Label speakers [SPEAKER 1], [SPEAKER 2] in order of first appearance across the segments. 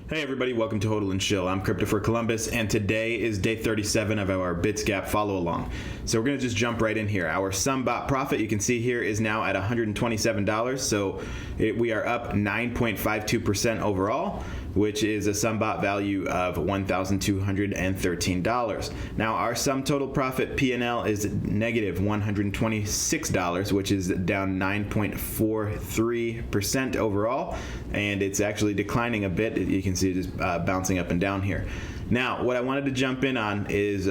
[SPEAKER 1] Hey everybody, welcome to Hodl and Shill. I'm Crypto for Columbus, and today is day 37 of our Bitsgap follow along. So we're going to just jump right in here. Our Sunbot Profit, you can see here, is now at $127. So we are up 9.52% overall, which is a Sunbot value of $1,213. Now our sum total profit P&L is negative $126, which is down 9.43% overall, and it's actually declining a bit. You can see it just bouncing up and down here. Now, what I wanted to jump in on is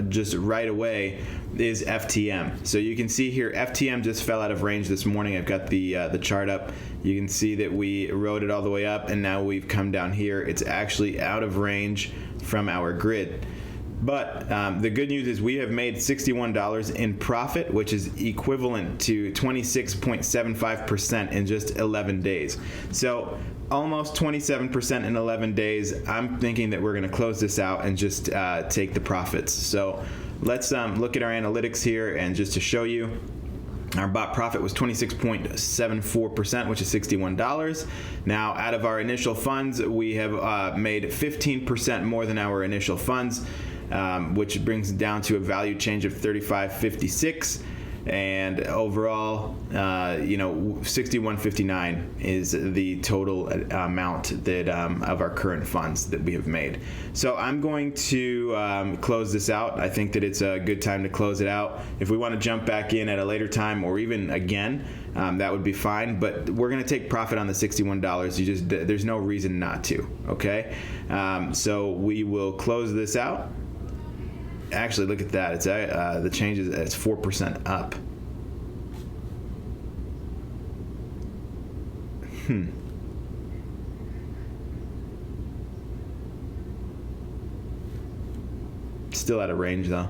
[SPEAKER 1] just right away is FTM. So you can see here, FTM just fell out of range this morning. I've got the chart up. You can see that we rode it all the way up, and now we've come down here. It's actually out of range from our grid. But the good news is we have made $61 in profit, which is equivalent to 26.75% in just 11 days. So almost 27% in 11 days. I'm thinking that we're going to close this out and just take the profits. So let's look at our analytics here, and just to show you, our bot profit was 26.74%, which is $61. Now, out of our initial funds, we have made 15% more than our initial funds, which brings it down to a value change of $35.56. And overall, 61.59 is the total amount that of our current funds that we have made. So I'm going to close this out. I think that it's a good time to close it out. If we want to jump back in at a later time, or even again, that would be fine. But we're going to take profit on the $61. There's no reason not to. Okay, so we will close this out. Actually, look at that. It's the change is it's 4% up. Still out of range though.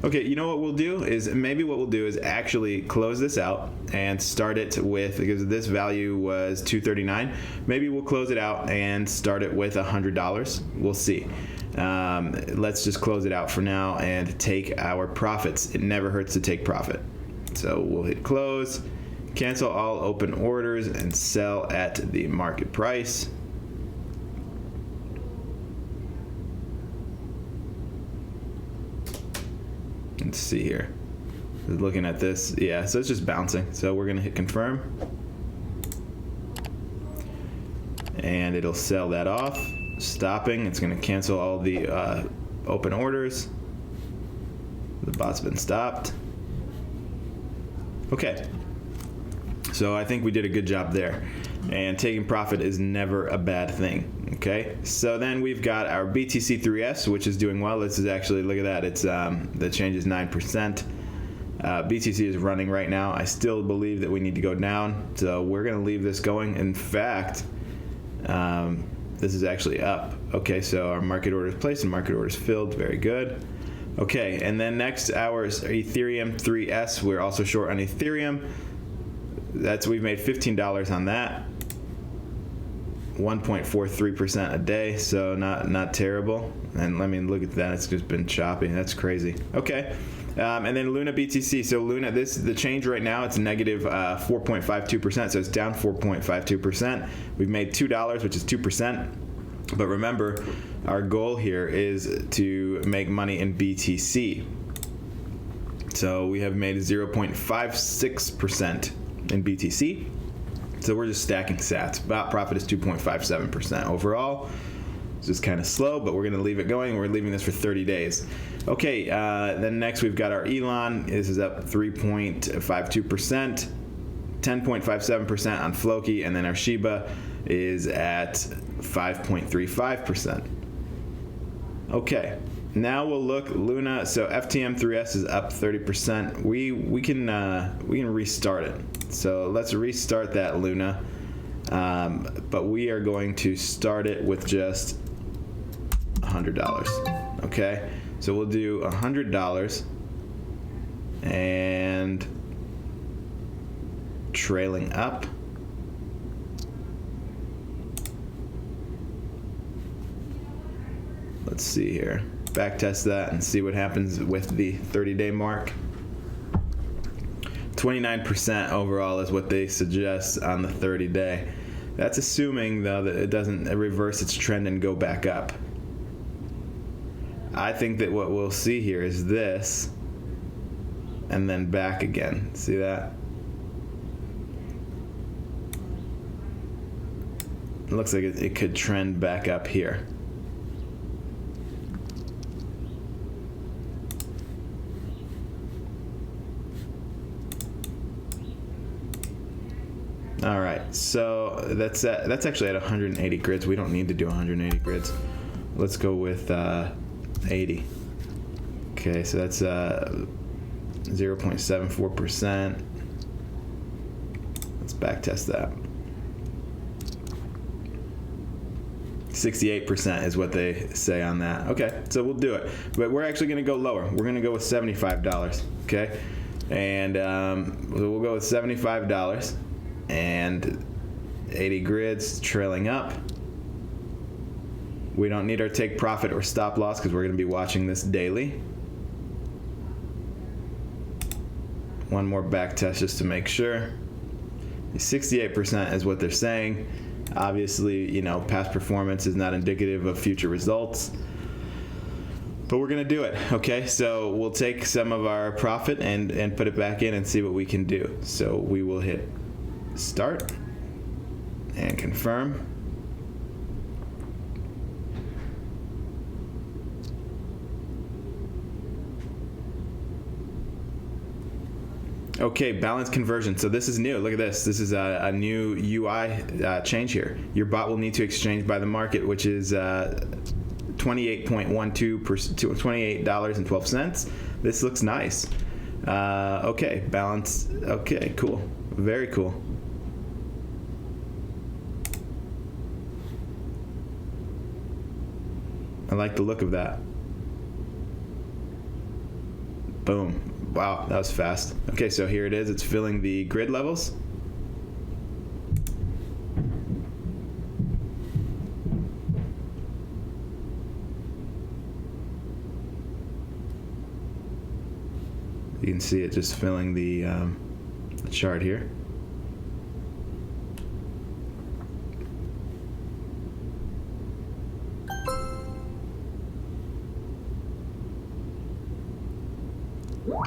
[SPEAKER 1] Okay, you know what we'll do is actually close this out and start it with, because this value was $239. Maybe we'll close it out and start it with $100. We'll see. Let's just close it out for now and take our profits. It never hurts to take profit. So we'll hit close, cancel all open orders, and sell at the market price. Let's see here. Looking at this, yeah, so it's just bouncing. So we're gonna hit confirm, and it'll sell that off. Stopping, it's going to cancel all the open orders. The bot's been stopped. Okay, so I think we did a good job there, and taking profit is never a bad thing. Okay, so then we've got our BTC3S, which is doing well. This is actually, look at that, it's the change is 9%. BTC is running right now. I still believe that we need to go down, so we're going to leave this going. In fact, this is actually up. Okay, so our market orders placed and market orders filled. Very good. Okay, and then next, our Ethereum 3S. We're also short on Ethereum. We've made $15 on that. 1.43% a day, so not terrible. And let me look at that. It's just been choppy. That's crazy. Okay. And then Luna BTC. So Luna, the change right now, it's negative 4.52%. So it's down 4.52%. We've made $2, which is 2%. But remember, our goal here is to make money in BTC. So we have made 0.56% in BTC. So we're just stacking sats. Bot profit is 2.57% overall. It's just kind of slow, but we're going to leave it going. We're leaving this for 30 days. Okay, then next we've got our Elon. This is up 3.52%, 10.57% on Floki, and then our Shiba is at 5.35%. Okay, now we'll look Luna. So FTM3S is up 30%. We can restart it. So let's restart that Luna. But we are going to start it with just $100. Okay, so we'll do $100 and trailing up. Let's see here. Back test that and see what happens with the 30-day mark. 29% overall is what they suggest on the 30-day. That's assuming, though, that it doesn't reverse its trend and go back up. I think that what we'll see here is this, and then back again. See that? It looks like it could trend back up here. All right, so that's actually at 180 grids. We don't need to do 180 grids. Let's go with 80. Okay, so that's 0.74%. Let's back test that. 68% is what they say on that. Okay, so we'll do it, but we're actually going to go lower. We're going to go with $75. Okay, and we'll go with $75. And 80 grids trailing up. We don't need our take profit or stop loss because we're going to be watching this daily. One more back test just to make sure. 68% is what they're saying. Obviously, past performance is not indicative of future results. But we're going to do it, okay? So we'll take some of our profit and put it back in and see what we can do. So we will hit start and confirm. Okay, balance conversion. So this is new. Look at this. This is a new UI change here. Your bot will need to exchange by the market, which is $28.12 to $28.12. This looks nice. Okay, balance. Okay, cool. Very cool. I like the look of that. Boom. Wow, that was fast. Okay, so here it is. It's filling the grid levels. You can see it just filling the chart here.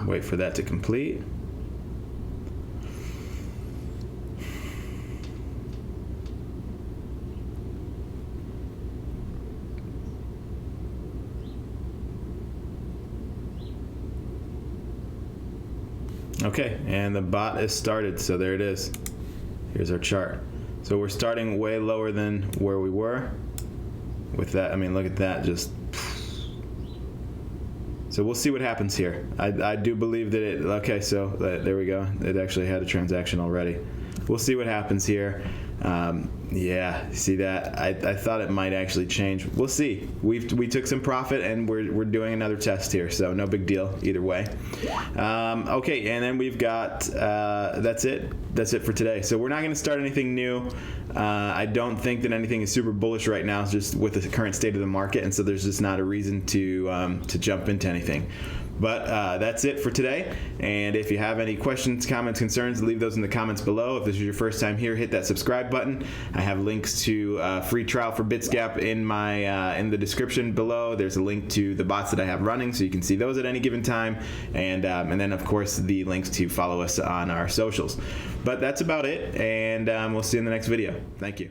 [SPEAKER 1] Wait for that to complete. Okay, and the bot is started, so there it is. Here's our chart. So we're starting way lower than where we were. With that, I mean, look at that, just. So we'll see what happens here. I do believe that it, okay, so there we go. It actually had a transaction already. We'll see what happens here. Yeah, see that? I thought it might actually change. We'll see. We took some profit and we're doing another test here, so no big deal either way. Okay, and then we've got, that's it. That's it for today. So we're not going to start anything new. I don't think that anything is super bullish right now, just with the current state of the market, and so there's just not a reason to jump into anything. But that's it for today, and if you have any questions, comments, concerns, leave those in the comments below. If this is your first time here, hit that subscribe button. I have links to free trial for Bitsgap in the description below. There's a link to the bots that I have running, so you can see those at any given time, and then of course the links to follow us on our socials. But that's about it, and we'll see you in the next video. Thank you.